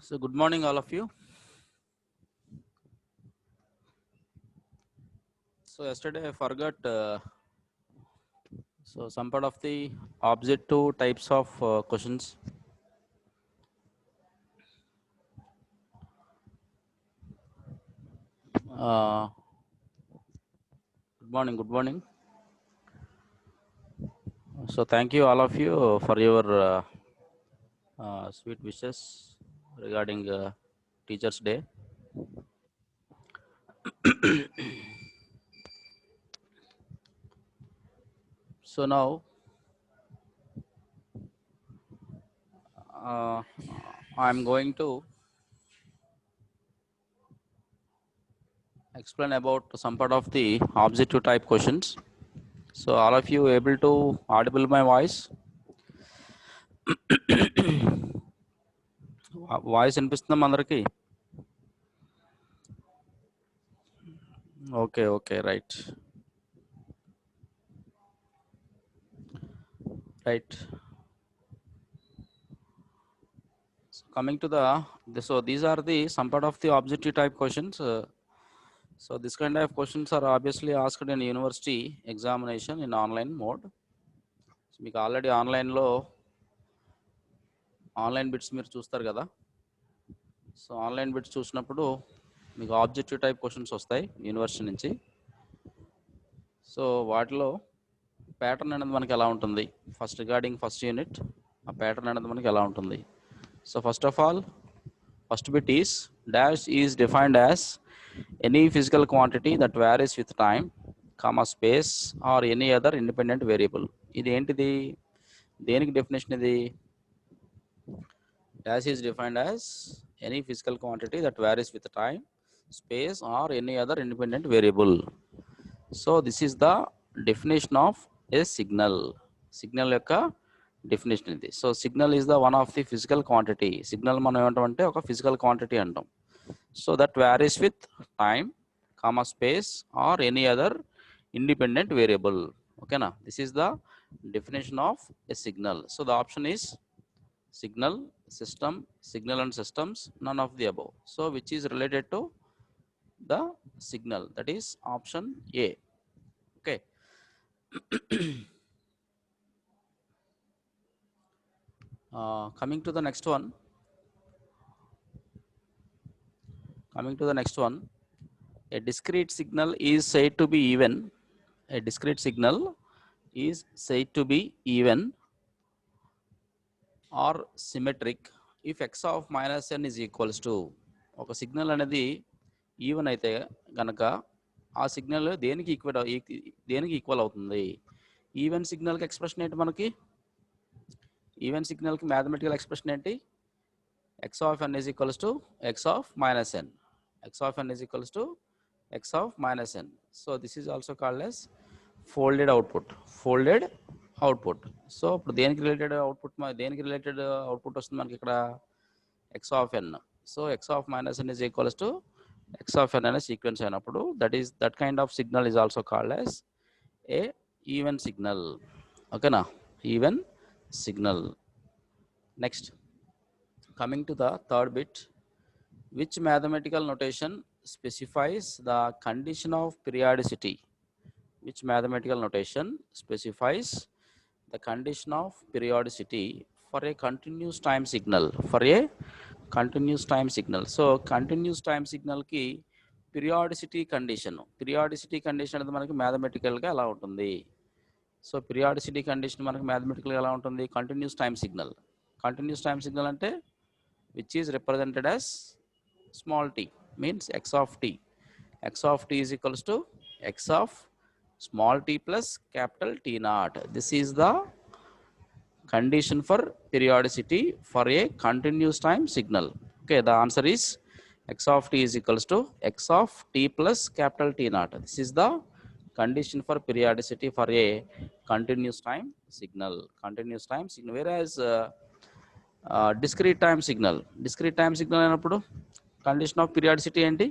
So good morning, all of you. So yesterday I forgot so some part of the objective types of questions. Uh, Good morning. Good morning. So thank you all of you for your sweet wishes regarding Teachers' Day. So now I'm going to explain about some part of the objective type questions. So all of you able to audible my voice? Voice వినిపిస్తుందా అందరికి? Okay okay right right. Coming to so these are the some part of the objective type questions. So this kind of questions are obviously asked in university examination in online mode. So మీకు already ఆన్లైన్లో online bits మీరు చూస్తారు కదా. So online bits చూసినప్పుడు మీకు objective type questions వస్తాయి university నుంచి. So వాటిలో ప్యాటర్న్ అనేది మనకి ఎలా ఉంటుంది, ఫస్ట్ రిగార్డింగ్ ఫస్ట్ యూనిట్ ఆ ప్యాటర్న్ అనేది మనకి ఎలా ఉంటుంది. So first of all first bit is dash is defined as any physical quantity that varies with time comma space or any other independent variable. ఇది ఏంటిది, దేనికి డెఫినేషన్ ఇది? Dash is defined as any physical quantity that varies with time, space or any other independent variable. So this is the definition of a signal. Signal యొక్క definition ఇది. So signal is the one of the physical quantity. Signal మనం ఏమంటామంటే ఒక physical quantity అంటాం. So that varies with time, comma space or any other independent variable. Okay na? This is the definition of a signal. So the option is signal, system, signal and systems, none of the above. So which is related to the signal, that is option A. Okay. Coming to the next one. A discrete signal is said to be even. A discrete signal is said to be even or symmetric if x of minus n is equals to. ఒక signal అనేది even అయితే కనుక ఆ signal దేనికి equal అవుతుంది? Even సిగ్నల్కి expression ఏంటి మనకి? Even సిగ్నల్కి mathematical expression ఏంటి? x of n is equals to x of minus n. x of n is equals to x of minus n. So this is also called as folded output. Folded output. So ఇప్పుడు దేనికి related output వస్తుంది మనకి ఇక్కడ? x of n. So x of minus n is equals to x of n అనే sequence అయినప్పుడు that kind of signal is also called as a even signal. ఓకేనా? Even signal. Next, coming to the third bit, which mathematical notation specifies the condition of periodicity? Which mathematical notation specifies the condition of periodicity for a continuous time signal? For a continuous time signal. So continuous time signal ki periodicity condition అనేది మనకి mathematical గా ఎలా ఉంటుంది? So periodicity condition మనకి mathematical గా ఎలా ఉంటుంది? Continuous time signal అంటే which is represented as small t, means x of t. X of t is equals to x of small t plus capital T naught. This is the condition for periodicity for a continuous time signal. Okay, the answer is x of t is equals to x of t plus capital T naught. This is the condition for periodicity for a continuous time signal. Whereas discrete time signal అయినప్పుడు condition of periodicity ఏంటి?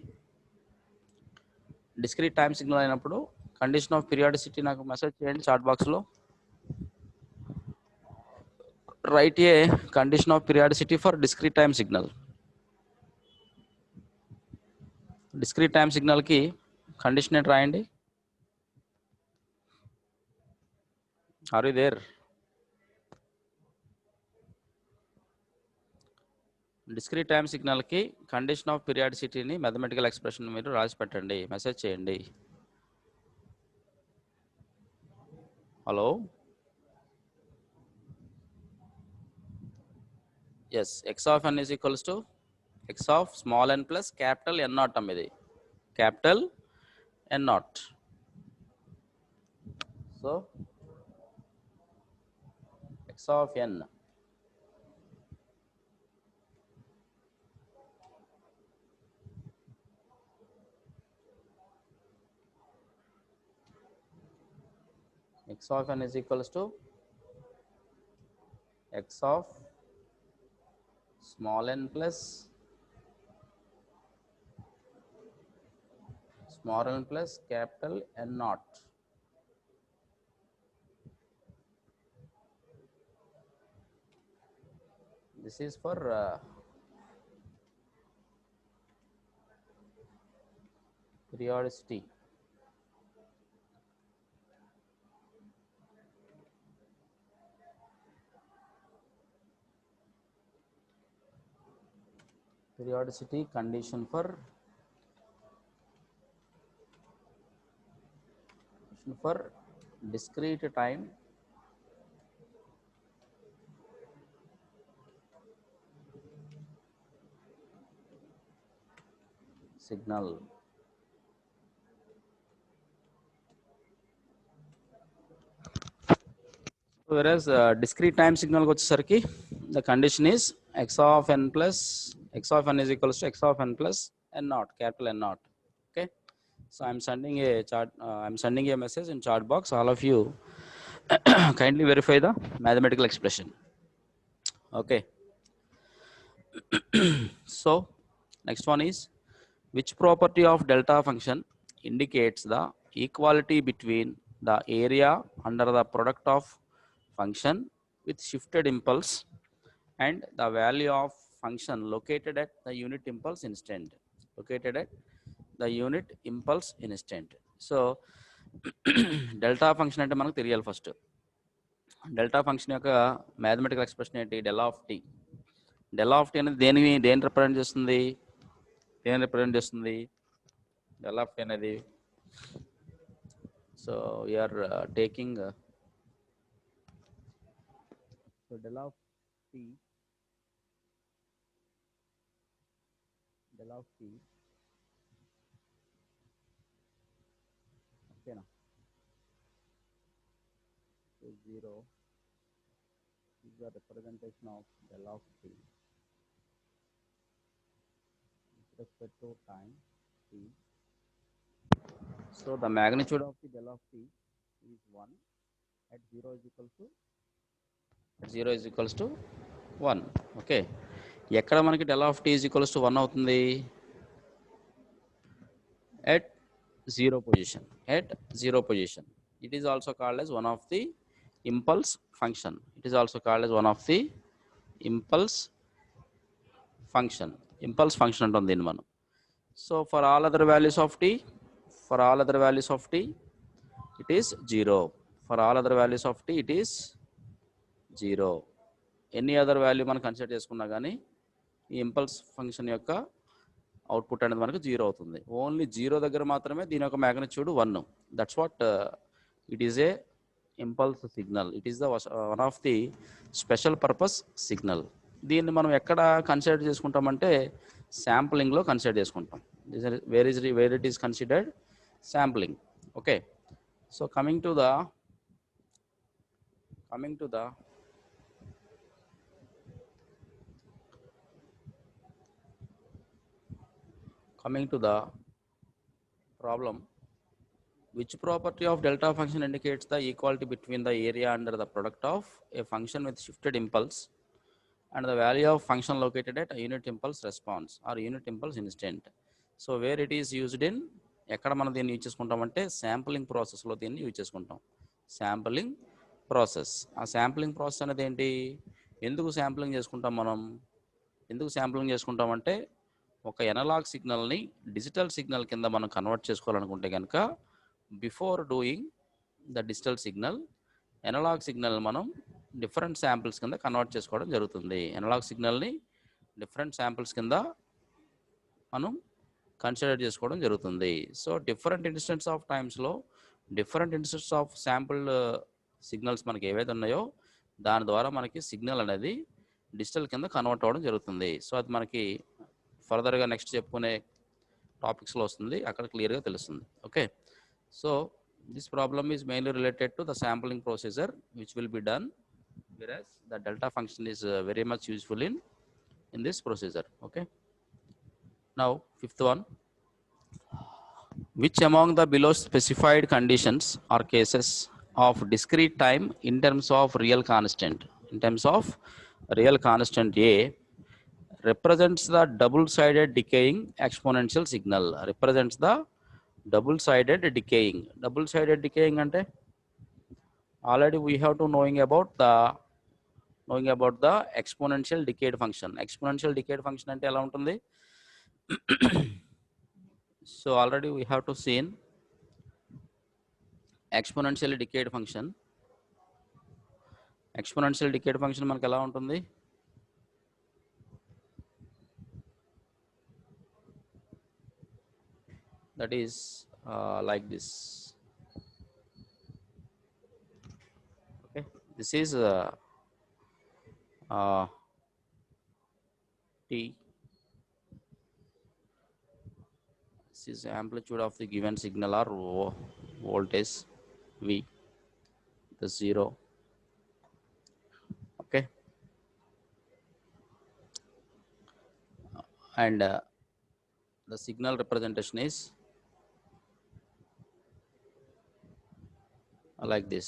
Discrete time signal అయినప్పుడు condition of periodicity నాకు message చేయండి chat బాక్స్లో. Right a condition of periodicity for discrete time signal. Discrete time సిగ్నల్కి condition ఏంటి రాయండి. Are you there? Discrete time సిగ్నల్కి కండిషన్ ఆఫ్ పీరియాడిసిటీని మ్యాథమెటికల్ ఎక్స్ప్రెషన్ మీరు రాసి పెట్టండి, మెసేజ్ చేయండి. Hello, yes, x of n is equals to x of small n plus capital n not అమ్మ. ఇది capital n not. So x of n x of n is equals to x of small n plus small n plus capital N naught. This is for periodicity. Periodicity condition for discrete time signal. Whereas discrete time signal వచ్చేసరికి the condition is x of n plus x of n is equals to x of n plus n naught, capital N naught. Okay, so I'm sending a chart. I'm sending a message in chat box. All of you kindly verify the mathematical expression. Okay. So next one is, which property of delta function indicates the equality between the area under the product of function with shifted impulse and the value of function located at the unit impulse instant. Located at the unit impulse instant. So delta function అంటే మనకు తెలియాలి first. Delta function యొక్క mathematical expression ఏంటి? Del of t. Del of t అనేది దేని represent చేస్తుంది? దేని represent చేస్తుంది డెల్ ఆఫ్ టీ అనేది? So we are taking so del of t ఓకేనా? So 0 is the representation of del of t with respect to time t. So the magnitude of the del of t is 1 at 0 is equals to 1. Okay, ఎక్కడ మనకి del of t is equals to 1 అవుతుంది? At 0 position. At 0 position. It is also called as one of the impulse function. It is also called as one of the impulse function. Impulse function అంటుంది దీన్ని మనం. So for all other values of t, it is 0. For all other values of t, it is 0. Any other value మనం consider చేసుకున్నా కానీ ఈ impulse function యొక్క output అనేది మనకు 0 అవుతుంది. ఓన్లీ 0 దగ్గర మాత్రమే దీని యొక్క magnitude 1. That's what it is a impulse signal. It is the one of the special purpose signal. దీన్ని మనం ఎక్కడ కన్సిడర్ చేసుకుంటామంటే శాంప్లింగ్లో కన్సిడర్ చేసుకుంటాం. Where it is considered? Sampling. Okay, so coming to the problem, which property of delta function indicates the equality between the area under the product of a function with shifted impulse and the value of function located at a unit impulse response or unit impulse instant. So where it is used in, ఎక్కడ మనం దీన్ని use చేసుకుంటామంటే sampling ప్రాసెస్లో దీన్ని use చేసుకుంటాం. Sampling process. ఆ sampling process అనేది ఏంటి? ఎందుకు శాంప్లింగ్ చేసుకుంటామంటే ఒక ఎనలాగ్ సిగ్నల్ని డిజిటల్ సిగ్నల్ కింద మనం కన్వర్ట్ చేసుకోవాలనుకుంటే కనుక before doing the digital signal, analogue signal మనం డిఫరెంట్ శాంపిల్స్ కింద కన్వర్ట్ చేసుకోవడం జరుగుతుంది. ఎనలాగ్ సిగ్నల్ని డిఫరెంట్ శాంపిల్స్ కింద మనం కన్సిడర్ చేసుకోవడం జరుగుతుంది. సో డిఫరెంట్ ఇన్స్టెంట్స్ ఆఫ్ టైమ్స్లో డిఫరెంట్ ఇన్స్టెంట్స్ ఆఫ్ శాంపుల్ సిగ్నల్స్ మనకి ఏవైతే ఉన్నాయో దాని ద్వారా మనకి సిగ్నల్ అనేది డిజిటల్ కింద కన్వర్ట్ అవ్వడం జరుగుతుంది. సో అది మనకి ఫర్దర్గా నెక్స్ట్ చెప్పుకునే టాపిక్స్లో వస్తుంది, అక్కడ క్లియర్గా తెలుస్తుంది. Okay, so this problem is mainly related to the sampling procedure which will be done whereas the delta function is very much useful in this procedure. Okay. Now fifth one, which among the below specified conditions or cases of discrete time in terms of real constant, in terms of real constant A, represents the double-sided decaying exponential signal? Represents the double-sided decaying. Double-sided decaying ante already we have to knowing about the exponential decayed function. Exponential decayed function ante ela untundi? So already we have to see in exponentially decayed function. Exponential decayed function మనకి ఎలా ఉంటుంది? That is like this. Okay, this is T. This is amplitude of the given signal or voltage V. The 0. Okay, and the signal representation is like this.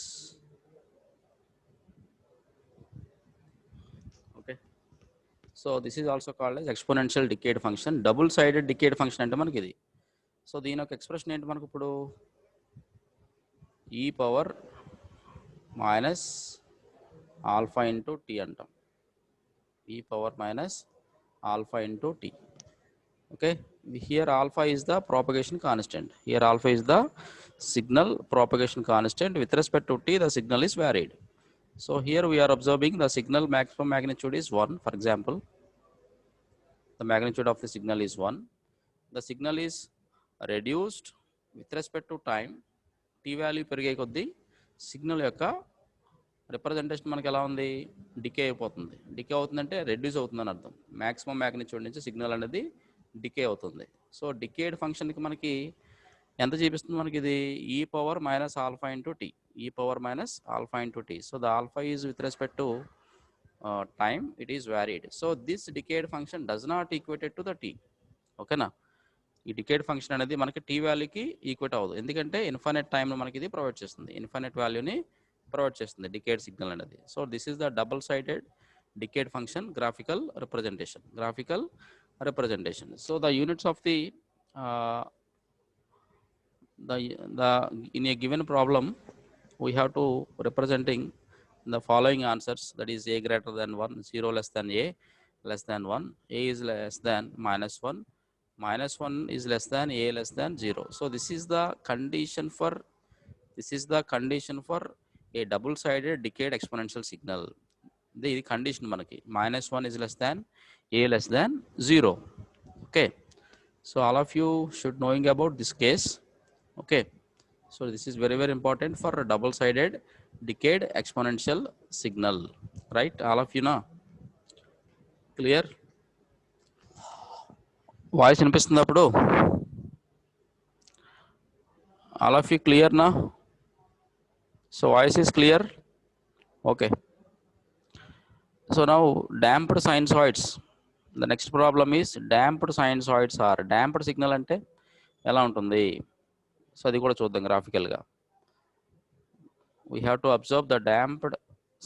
Okay, so this is also called as exponential decayed function. Double sided decayed function అంటే మనకి ఇది. So దీని యొక్క expression ఏంటి మనకు ఇప్పుడు? e power minus alpha into t అంటాం. e power minus alpha into t. Okay, here alpha is the propagation constant. Here alpha is the signal propagation constant. With respect to t, the signal is varied. So here we are observing the signal maximum magnitude is 1. For example, the magnitude of the signal is 1. The signal is reduced with respect to time. T value పెరిగే కొద్దీ signal యొక్క representation మనకి ఎలా ఉంది? Decay అయిపోతుంది. Decay అవుతుందంటే reduce అవుతుందని అర్థం. మ్యాక్సిమం మ్యాగ్నిట్యూడ్ నుంచి సిగ్నల్ అనేది డికే అవుతుంది. సో డికేడ్ ఫంక్షన్కి మనకి ఎంత చూపిస్తుంది? మనకి ఇది e power minus alpha into t. E power minus alpha into t. So the alpha is with respect to time it is varied. So this decayed function does not equated to the t. ఓకేనా? ఈ decade function అనేది మనకి tea వాల్యూకి equate అవ్వదు. ఎందుకంటే infinite టైంలో మనకి ఇది provide చేస్తుంది. ఇన్ఫైనైట్ వాల్యూని ప్రొవైడ్ చేస్తుంది డికేడ్ సిగ్నల్ అనేది. So this is the double sided decayed function graphical representation. So the units of the in a given problem we have to representing the following answers, that is a greater than 1, 0 less than a, less than 1, a is less than minus 1, minus 1 is less than a less than 0. So this is the condition for a double sided decayed exponential signal. The condition manaki minus 1 is less than a less than 0. Okay, so all of you should knowing about this case. Okay, so this is very very important for a double sided decayed exponential signal, right? All of you know, clear? Voice వినిపిస్తుందా అప్పుడు? All of you clear now? So voice is clear? Okay. So now damped sinusoids. The next problem is damped sinusoids are damped signal అంటే ఎలా ఉంటుంది? So అది కూడా చూద్దాం graphical గా. We have to observe the damped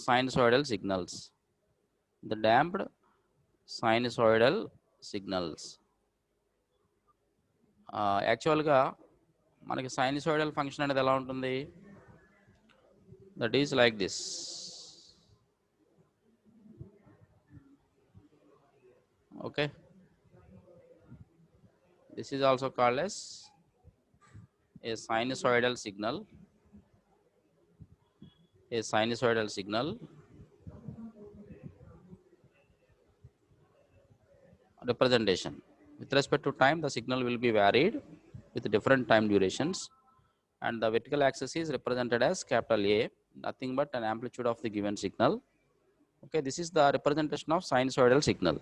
sinusoidal signals. The damped sinusoidal signals. యాక్చువల్గా మనకి sinusoidal function అనేది ఎలా ఉంటుంది? That is like this. Okay, this is also called as a sinusoidal signal. A sinusoidal signal representation. With respect to time, the signal will be varied with different time durations, and the vertical axis is represented as capital A, nothing but an amplitude of the given signal. Okay, this is the representation of sinusoidal signal.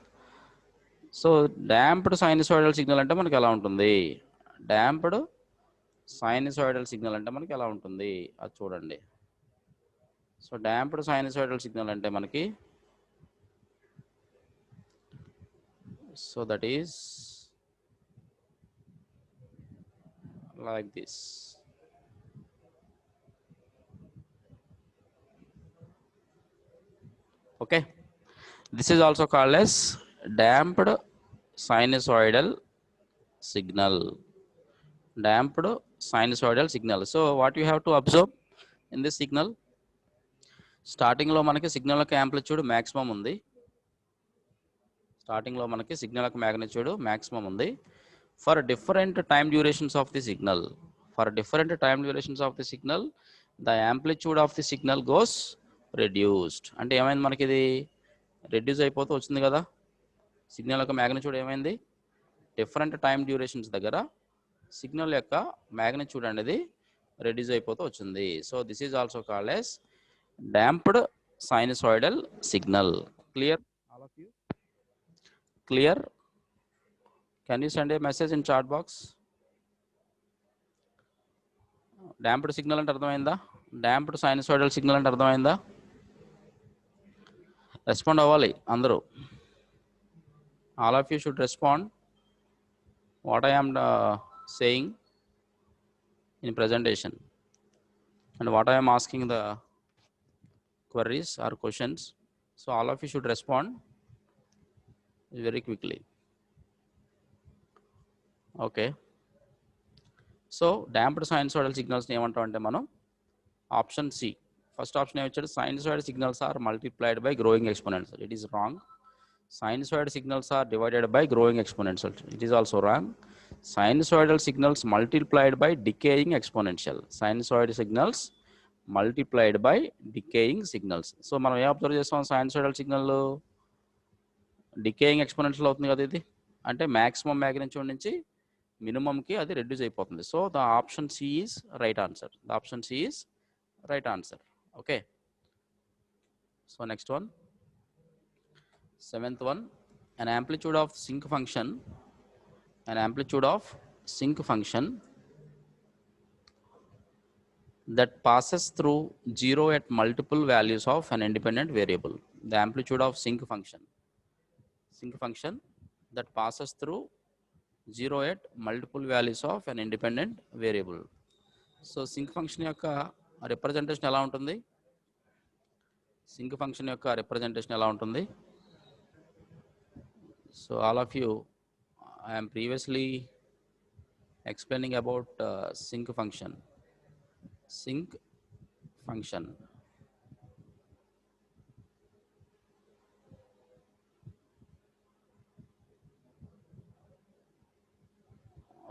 So damped sinusoidal signal అంటే మనకి ఎలా ఉంటుంది? Damped sinusoidal signal అంటే మనకి ఎలా ఉంటుంది అది చూడండి. సో డాంప్డ్ సైనసోయిడల్ సిగ్నల్ అంటే మనకి so that is like this. Okay, this is also called as damped sinusoidal signal. Damped sinusoidal signal. So what you have to observe in this signal, starting లో మనకి signal యొక్క amplitude maximum ఉంది. Starting లో మనకి signal యొక్క magnitude maximum ఉంది. For different time durations of the signal, for different time durations of the signal the amplitude of the signal goes reduced. అంటే ఏమైంది మనకి, ఇది రెడ్యూస్ అయిపోతూ వచ్చింది కదా. సిగ్నల్ యొక్క మ్యాగ్నిట్యూడ్ ఏమైంది, డిఫరెంట్ టైమ్ డ్యూరేషన్స్ దగ్గర సిగ్నల్ యొక్క మ్యాగ్నిట్యూడ్ అనేది రెడ్యూస్ అయిపోతూ వచ్చింది. So this is also called as damped sinusoidal signal. Clear all of you? Clear? Can you send a message in chat box? Damped signal అంటే అర్థమైందా? Damped sinusoidal signal అంటే అర్థమైందా? Respond అవ్వాలి అందరూ. All of you should respond what I am saying in presentation and what I am asking the queries or questions. So all of you should respond very quickly. Okay, so damped sinusoidal signals ni emantam ante manam option C, first option em ichadu, sinusoidal signals are multiplied by growing exponential. It is wrong. Sinusoidal signals are divided by growing exponential. It is also wrong. Sinusoidal signals multiplied by decaying exponential. Sinusoidal signals multiplied by decaying signals. So మనం ఏ observe చేస్తాం, sinusoidal signal decaying exponential అవుతుంది కదా. ఇది అంటే maximum magnitude నుంచి మినిమంకి అది reduce అయిపోతుంది. So the option C is right answer. The option C is right answer. Okay, so next one, seventh one, an amplitude of sinc function, an amplitude of sinc function that passes through 0 at multiple values of an independent variable. The amplitude of sinc function that passes through 0 at multiple values of an independent variable. So sinc function యొక్క representation ఎలా ఉంటుంది? sinc function యొక్క representation ఎలా ఉంటుంది? So all of you, I am previously explaining about sinc function. Sinc function.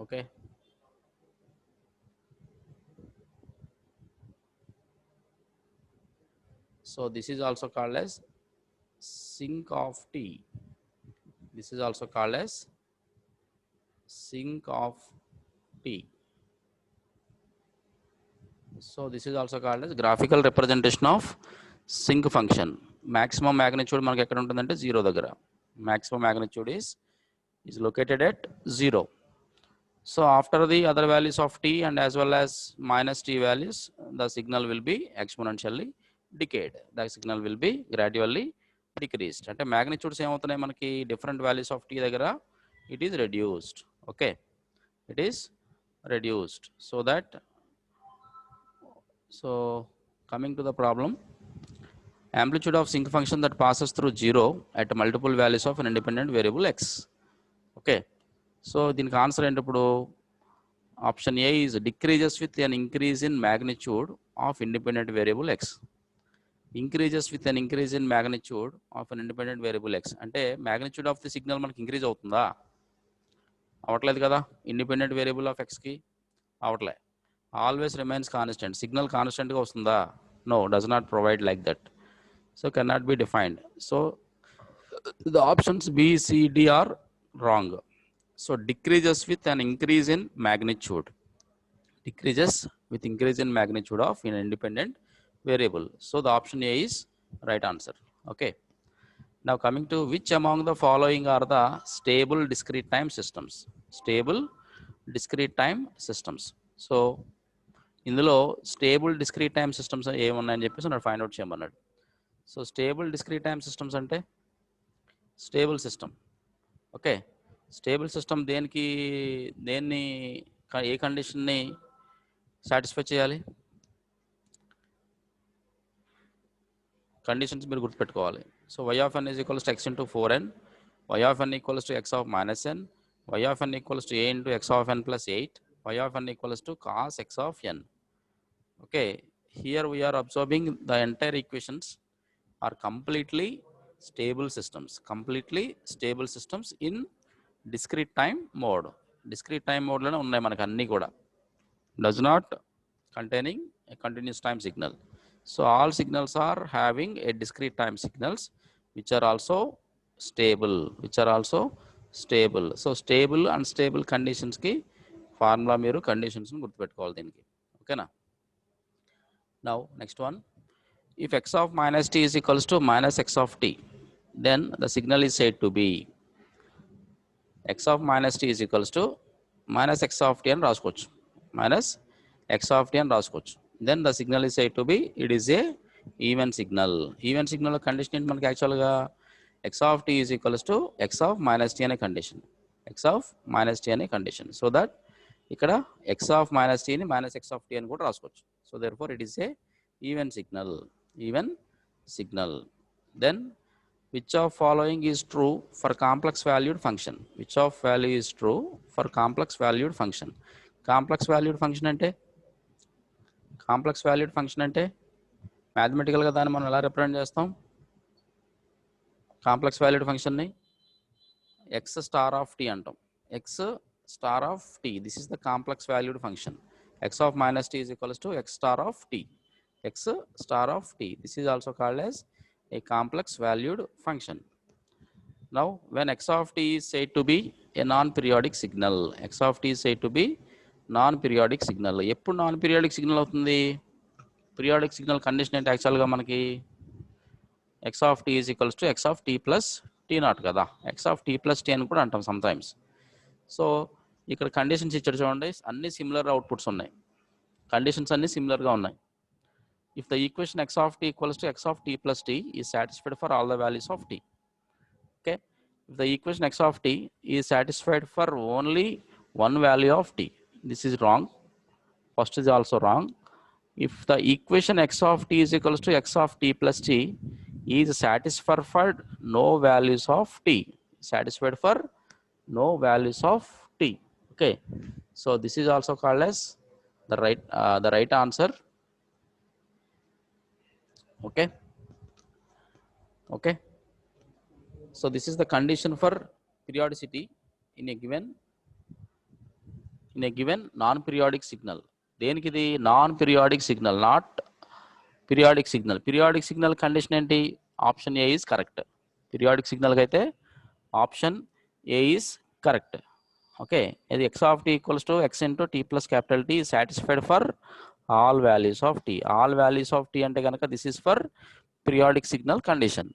Okay. So this is also called as sinc of t. This is also called as sinc of t. So this is also called as graphical representation of sinc function. Maximum magnitude మనకి ఎక్కడ ఉంటుందంటే 0 దగ్గర. Maximum magnitude is located at 0. So after the other values of t and as well as minus t values, the signal will be exponentially decayed. The signal will be gradually decreased. అంటే magnitudes ఏమవుతున్నాయి మనకి different values of t దగ్గర, it is reduced. Okay, it is reduced. So coming to the problem, amplitude of sinc function that passes through 0 at multiple values of an independent variable x. Okay, so దీనికి answer ఏంటి ఇప్పుడు? Option A is decreases with an increase in magnitude of independent variable x. Increases with an increase in magnitude of an independent variable x. అంటే magnitude of the signal మనకి increase అవుతుందా? అవట్లేదు కదా. Independent variable of ఎక్స్కి అవట్లే. Always remains constant. Signal కాన్స్టెంట్గా వస్తుందా? No, does not provide like that. So can not be defined. So the options B, C, D are wrong. So decreases with an increase in magnitude. Decreases with increase in magnitude of an independent variable. So the option A is right answer. Okay. Now coming to which among the following are the stable discrete time systems? Stable discrete time systems. So ఇందులో stable discrete time systems ఏమున్నాయని చెప్పేసి నాకు find out చేయమన్నాడు. So stable discrete time systems అంటే stable system. Okay, stable system దేన్ని ఏ కండిషన్ని satisfy చేయాలి? కండిషన్స్ మీరు గుర్తుపెట్టుకోవాలి. So y of n is equals to x into 4n, y of n equals to x of minus n, y of n equals to a into x of n plus 8, y of n equals to cos x of n. Okay, here we are observing the entire equations are completely stable systems in discrete time mode. Discrete time mode లోనే ఉన్నాయి మనకు అన్నీ కూడా, does not containing a continuous time signal. So all signals are having a discrete time signals which are also stable. So stable unstable conditions ki formula మీరు conditions ని గుర్తుపెట్టుకోవాలి దీనికి. ఓకేనా? Now next one, if x of minus t is equals to minus x of t, then the signal is said to be x of minus t is equals to minus x of t అని రాసుకోవచ్చు, minus x of t అని రాసుకోవచ్చు. Then the signal is said to be, it is a even signal. Even signal condition ఏంటి మనకి యాక్చువల్గా? x of t is equals to x of minus t అనే condition, so that ఇక్కడ x of minus t ని minus x of t అని కూడా రాసుకోవచ్చు. So therefore it is a even signal. Then which of following is true for complex valued function? Which of value is true for complex valued function? Complex valued function అంటే మ్యాథమెటికల్గా దాన్ని మనం ఎలా represent చేస్తాం? Complex valued ఫంక్షన్ని x star of t అంటాం. x star of t, this is the complex valued function. x of minus t is equals to x star of t. x star of t, this is also called as a complex valued function. Now when x of t is said to be a non-periodic signal, ఎప్పుడు non periodic signal అవుతుంది? Periodic signal condition అంటే యాక్చువల్గా మనకి x of t is equals to x of t plus t not కదా, x of t plus t అని కూడా అంటాం sometimes. So ఇక్కడ కండిషన్స్ ఇచ్చాడు చూడండి, అన్ని సిమిలర్ అవుట్పుట్స్ ఉన్నాయి, కండిషన్స్ అన్ని సిమిలర్గా ఉన్నాయి. If the equation x of t equals to x of t plus t is satisfied for all the values of t. Okay, if the equation x of t is satisfied for only one value of t, this is wrong. First is also wrong. If the equation x of t is equals to x of t plus t is satisfied for no values of t, okay, so this is also called as the right answer. Okay, so this is the condition for periodicity in a given non-periodic signal. దేనికి ఇది? Non periodic signal, not periodic signal. Periodic signal condition ఏంటి? Option A is correct. Periodic సిగ్నల్కి అయితే option A is correct. Okay, ఇది x of t equals to x into t plus capital T is satisfied for all values of t. all values of t అంటే కనుక this is for periodic signal condition.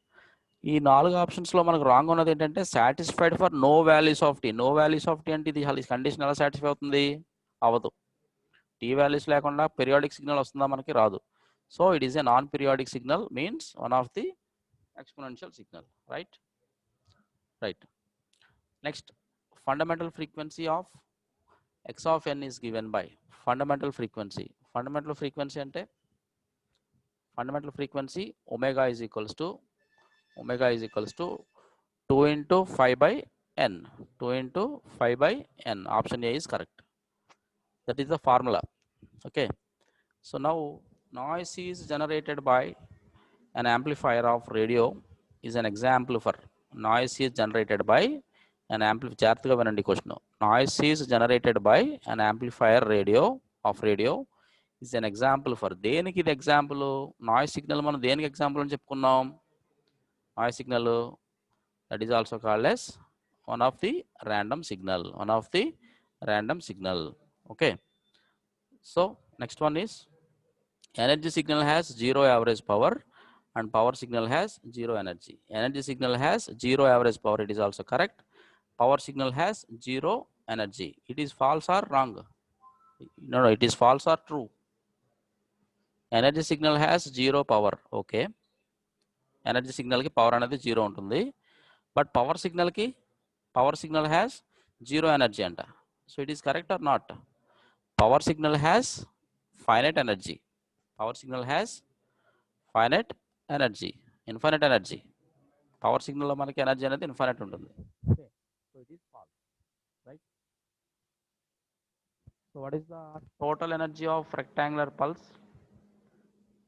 ఈ 4 ఆప్షన్స్లో మనకు wrong ఉన్నది ఏంటంటే satisfied for no values of t. No values of t అంటే ఇది condition ఎలా సాటిస్ఫై అవుతుంది? అవ్వదు. టీ వాల్యూస్ లేకుండా పీరియాడిక్ సిగ్నల్ వస్తుందా? మనకి రాదు. So it is a non periodic signal, means one of the exponential signal. Right. Next, fundamental frequency of x of n is given by fundamental frequency అంటే fundamental frequency omega is equals to 2 into 5 by n. Option A is correct. That is the formula. Okay, so now noise is generated by an amplifier of radio is an example for noise is generated by an amplifier. జాగ్రత్తగా వినండి question. Noise is generated by an amplifier radio is an example for. దేనికి ఇది example? Noise signal మనం దేనికి example అని చెప్పుకున్నాం? Noise signal, that is also called yes one of the random signal. Okay, so next one is energy signal has zero average power and power signal has zero energy. Energy signal has zero average power, it is also correct. Power signal has zero energy. It is false or wrong? No, it is false or true? Energy signal has 0 power. Okay, energy సిగ్నల్కి power అనేది 0 ఉంటుంది. But power signal has 0 energy అంట. So it is correct or not? Power signal has finite energy. Power signal has finite energy, infinite energy. పవర్ సిగ్నల్లో మనకి energy అనేది infinite ఉంటుంది. Okay, so it is false, right? So what is the total energy of rectangular pulse?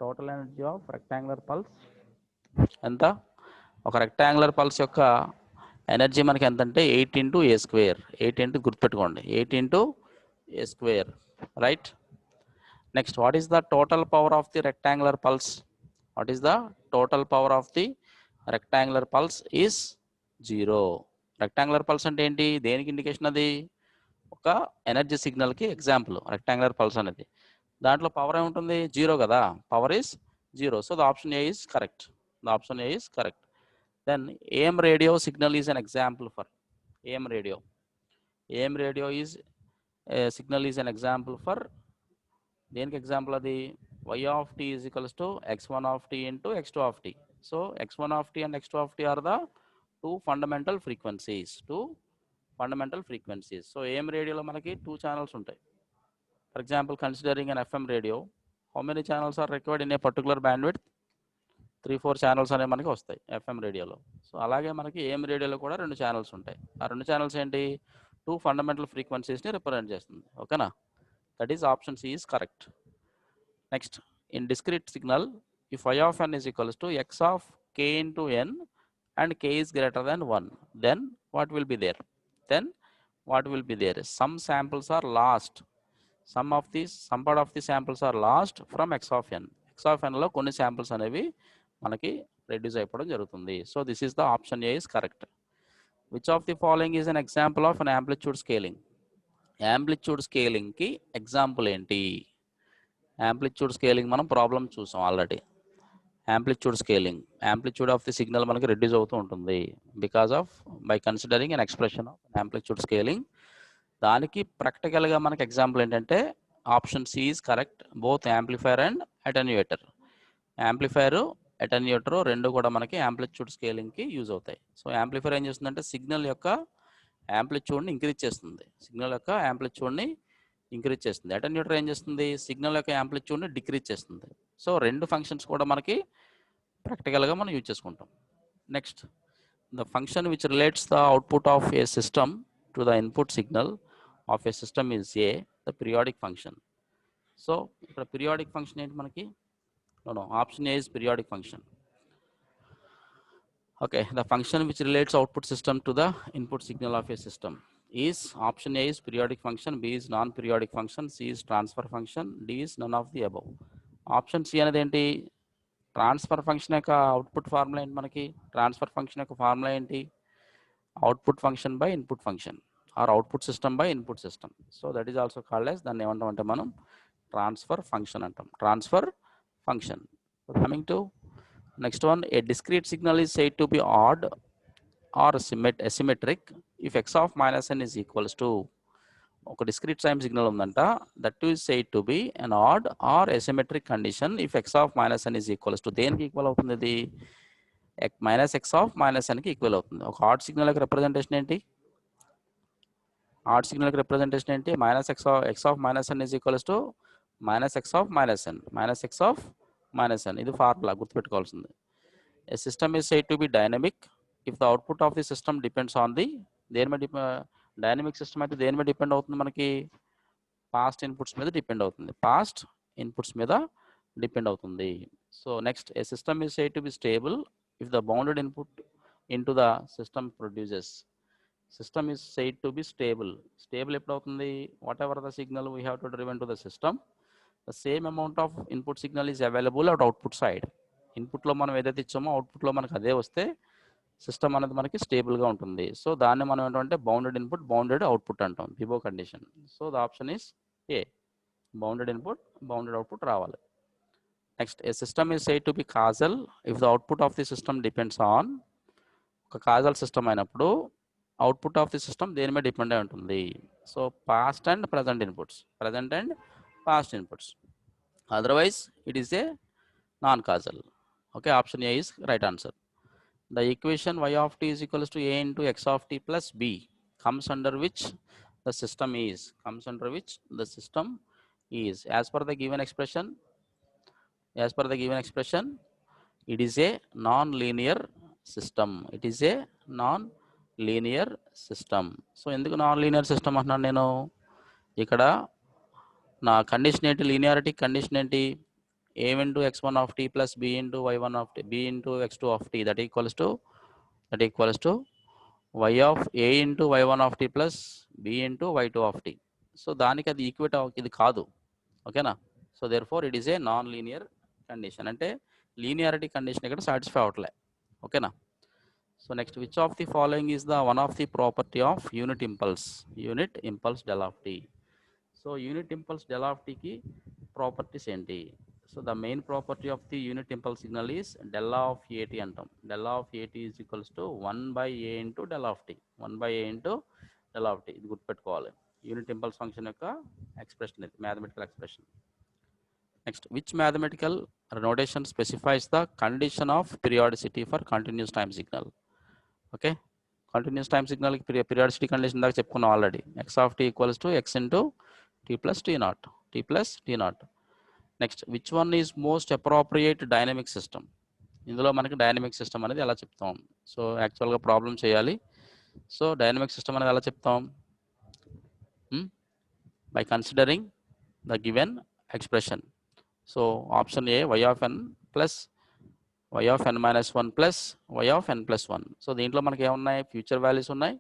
Total energy of rectangular pulse ఎంత? ఒక rectangular pulse యొక్క energy మనకి ఎంత అంటే 8 ఇంటూ ఏ స్క్వేర్. 8 ఇంటూ గుర్తుపెట్టుకోండి, 8 into A square, right? Next, what is the total power of the rectangular pulse? What is the total power of the rectangular pulse is 0. Rectangular pulse అంటే ఏంటి? దేనికి indication? అది ఒక energy సిగ్నల్కి example rectangular pulse అనేది. దాంట్లో power ఏముంటుంది? 0 కదా, power is 0. So the option A is correct. The option A is correct. Then AM radio signal is an example for AM radio. AM radio is a signal is an example for దేనికి example? అది y of t is equals to x1 of t into x2 of t. So x1 of t and x2 of t are the two fundamental frequencies. So AM radio లో మనకి 2 channels ఉంటాయి. For example, considering an FM radio, how many channels are required in a particular bandwidth? 3-4 channels అనేవి మనకి వస్తాయి FM రేడియోలో. So అలాగే మనకి AM రేడియోలో కూడా 2 ఛానల్స్ ఉంటాయి. ఆ 2 ఛానల్స్ ఏంటి? 2 ఫండమెంటల్ ఫ్రీక్వెన్సీస్ని రిప్రజెంట్ చేస్తుంది. ఓకేనా? That is option C is correct. Next, in discrete signal, if y of n is equals to x of k into n and k is greater than 1, then what will be there? Some samples are lost. Some part of the samples are lost from x of n. x of n లో కొన్ని samples అనేవి మనకి reduce అయిపోవడం జరుగుతుంది. So this is the option A is correct. Which of the following is an example of an amplitude scaling? Amplitude స్కేలింగ్కి example ఏంటి? Amplitude scaling మనం problem చూసాం already. Amplitude of the signal మనకి reduce అవుతూ ఉంటుంది by considering an expression of amplitude scaling. దానికి ప్రాక్టికల్గా మనకి ఎగ్జాంపుల్ ఏంటంటే option C is correct. Both amplifier and attenuator. Amplifier, attenuator రెండు కూడా మనకి యాంప్లిట్యూడ్ స్కేలింగ్కి యూజ్ అవుతాయి. సో యాంప్లిఫైర్ ఏం చేస్తుందంటే సిగ్నల్ యొక్క యాంప్లిట్యూడ్ని ఇంక్రీజ్ చేస్తుంది. అటెన్యూయేటర్ ఏం చేస్తుంది? సిగ్నల్ యొక్క యాంప్లిట్యూడ్ని డిక్రీజ్ చేస్తుంది. సో రెండు ఫంక్షన్స్ కూడా మనకి ప్రాక్టికల్గా మనం యూజ్ చేసుకుంటాం. Next, the function which relates the output of A system to the input signal off A system is the periodic function. So ఇక్కడ పీరియాడిక్ ఫంక్షన్ ఏంటి మనకి? Option A is periodic function. Okay, the function which relates output system to the input signal of a system is option A is periodic function, B is non-periodic function, C is transfer function, D is none of the above. Option C అనేది ఏంటి? Transfer function యొక్క output formula ఏంటి మనకి? Transfer function యొక్క formula ఏంటి? Output function by input function are output system by input system. So that is also called as, దాన్ని ఏమంటాం అంటే మనం ట్రాన్స్ఫర్ ఫంక్షన్ అంటాం. Transfer function. Coming to next one, a discrete signal is said to be odd or asymmetric if x of minus n is equals to, ఒక discrete time signal ఉందంట, that is said to be an odd or asymmetric condition if x of minus n is equals to, దేనికి equal అవుతుంది? ఇది minus x of minus ఎన్కి equal అవుతుంది. ఒక odd signal యొక్క representation ఏంటి? Minus x of minus n is equals to minus x of minus n. ఇది formula గుర్తుపెట్టుకోవాల్సింది. A system is said to be dynamic if the output of the system depends on the, దేని మీద dynamic system అయితే దేని మీద depend అవుతుంది మనకి? Past inputs మీద డిపెండ్ అవుతుంది. So next, a system is said to B stable if the bounded input into the system produces. System is said to B stable ఎప్పుడు అవుతుంది? What ever the signal we have to driven to the system, the same amount of input signal is available at output side. ఇన్పుట్లో మనం ఏదైతే ఇచ్చామో అవుట్పుట్లో మనకు అదే వస్తే సిస్టమ్ అనేది మనకి స్టేబుల్గా ఉంటుంది. సో దాన్ని మనం ఏంటంటే బౌండెడ్ ఇన్పుట్ బౌండెడ్ అవుట్పుట్ అంటాం, BIBO condition. So the option is A, bounded input bounded output రావాలి. Next, a system is said to be causal if the output of the system depends on, ఒక causal system అయినప్పుడు output of the system దేని మీద depend అయి ఉంటుంది? So past and present inputs. Otherwise it is a non-causal. Okay, option A is right answer. The equation y of t is equals to a into x of t plus b comes under which the system is, as per the given expression, it is a non-linear system. So ఎందుకు non linear system అంటున్నాను నేను ఇక్కడ? నా condition ఏంటి? Linearity condition ఏంటి? a into x1 of t plus b into y1 of t, b into x2 of t, that equals to y of a into y1 of t plus b into y2 of t. So దానికి అది equate ఇది కాదు. ఓకేనా? So therefore it is a non linear condition. అంటే linearity condition ఇక్కడ satisfy అవట్లే. ఓకేనా? So next, which of the following is the one of the property of unit impulse del of t. So unit impulse del of టీకి properties ఏంటి? So the main property of the unit impulse signal is del of a t అంటాం. Del of ఏటీ is equals to 1/a into del of t. ఇది గుర్తుపెట్టుకోవాలి. Unit impulse function యొక్క expression, ఇది mathematical expression. Next, which mathematical notation specifies the condition of periodicity for continuous time signal? Okay, continuous time సిగ్నల్కి periodicity condition దాకా చెప్పుకున్నాం already. X of t equals to x into t plus t naught. Next, which one is most appropriate dynamic system? ఇందులో మనకి dynamic system అనేది ఎలా చెప్తాం? So యాక్చువల్గా problem చేయాలి. సో డైనమిక్ సిస్టమ్ అనేది ఎలా చెప్తాం? By considering the given expression. So option A y of n plus y of n minus 1 plus y of n plus 1. So దీంట్లో మనకి ఏమున్నాయి? ఫ్యూచర్ వాల్యూస్ ఉన్నాయి,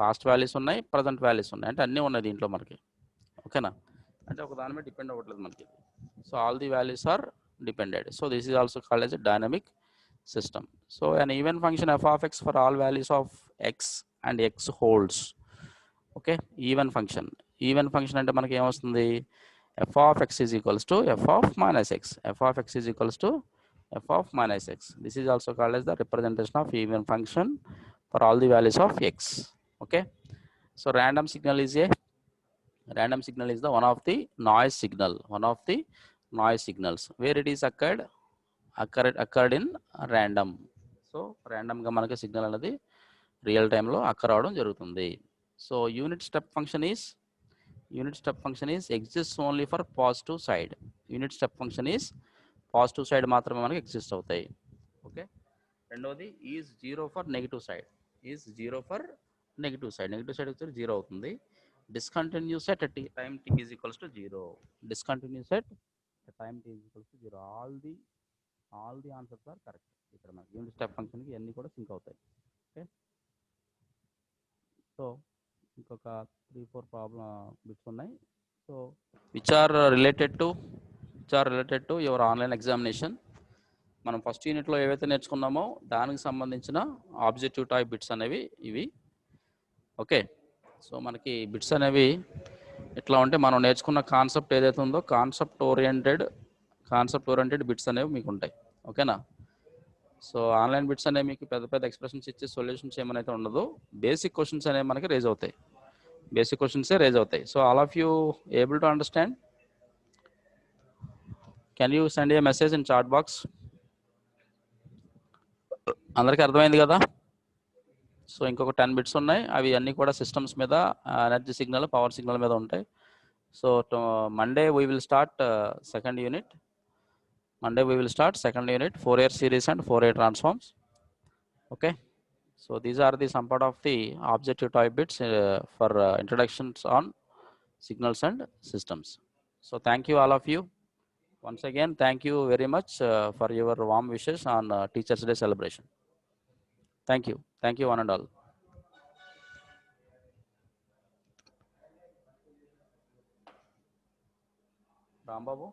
పాస్ట్ వాల్యూస్ ఉన్నాయి, ప్రజెంట్ వాల్యూస్ ఉన్నాయి. అంటే అన్నీ ఉన్నాయి దీంట్లో మనకి. ఓకేనా? అంటే ఒక దాని మీద డిపెండ్ అవ్వట్లేదు మనకి. So all the values are depended. So this is also called as a dynamic system. So an even function f of x for all values of x and x holds. Okay, even function అంటే మనకి ఏమొస్తుంది? f of x is equals to f of minus x. This is also called as the representation of even function for all the values of x. Okay, so random signal is the one of the noise signals where it is occurred in random. So random గా మనకి signal అనేది real టైంలో occur అవడం జరుగుతుంది. So unit step function is exist only for positive side. Positive side మాత్రమే మనకి exist అవుతాయి. Okay, రెండవది is zero for negative side. Negative side వచ్చి జీరో అవుతుంది. Discontinuous at time t is equals to 0. All the answers are correct. ఇక్కడ మనకి unit step ఫంక్షన్కి ఇవన్నీ కూడా సింక్ అవుతాయి. ఓకే, సో ఇంకొక 3-4 బిట్స్ ఉన్నాయి. So which are related to your online examination. మనం ఫస్ట్ యూనిట్లో ఏవైతే నేర్చుకున్నామో దానికి సంబంధించిన ఆబ్జెక్టివ్ టైప్ బిట్స్ అనేవి ఇవి. ఓకే, సో మనకి బిట్స్ అనేవి ఎట్లా ఉంటే మనం నేర్చుకున్న కాన్సెప్ట్ ఏదైతే ఉందో కాన్సెప్ట్ ఓరియంటెడ్ బిట్స్ అనేవి మీకు ఉంటాయి. ఓకేనా? సో ఆన్లైన్ బిట్స్ అనేవి మీకు పెద్ద ఎక్స్ప్రెషన్స్ ఇచ్చి సొల్యూషన్స్ ఏమైతే ఉండదు. బేసిక్ క్వశ్చన్స్ అనేవి మనకి రేజ్ అవుతాయి. So all of you able to understand? Can you send a message in chat box? అందరికీ అర్థమైంది కదా? సో ఇంకొక 10 బిట్స్ ఉన్నాయి. అవి అన్నీ కూడా సిస్టమ్స్ మీద, ఎనర్జీ సిగ్నల్, పవర్ సిగ్నల్ మీద ఉంటాయి. So Monday we will start second unit. 4-year series and 4-year transforms. Okay, so these are the some part of the objective type bits for introductions on signals and systems. So thank you all of you. Once again, thank you very much for your warm wishes on Teachers Day celebration. Thank you one and all. Rambabu.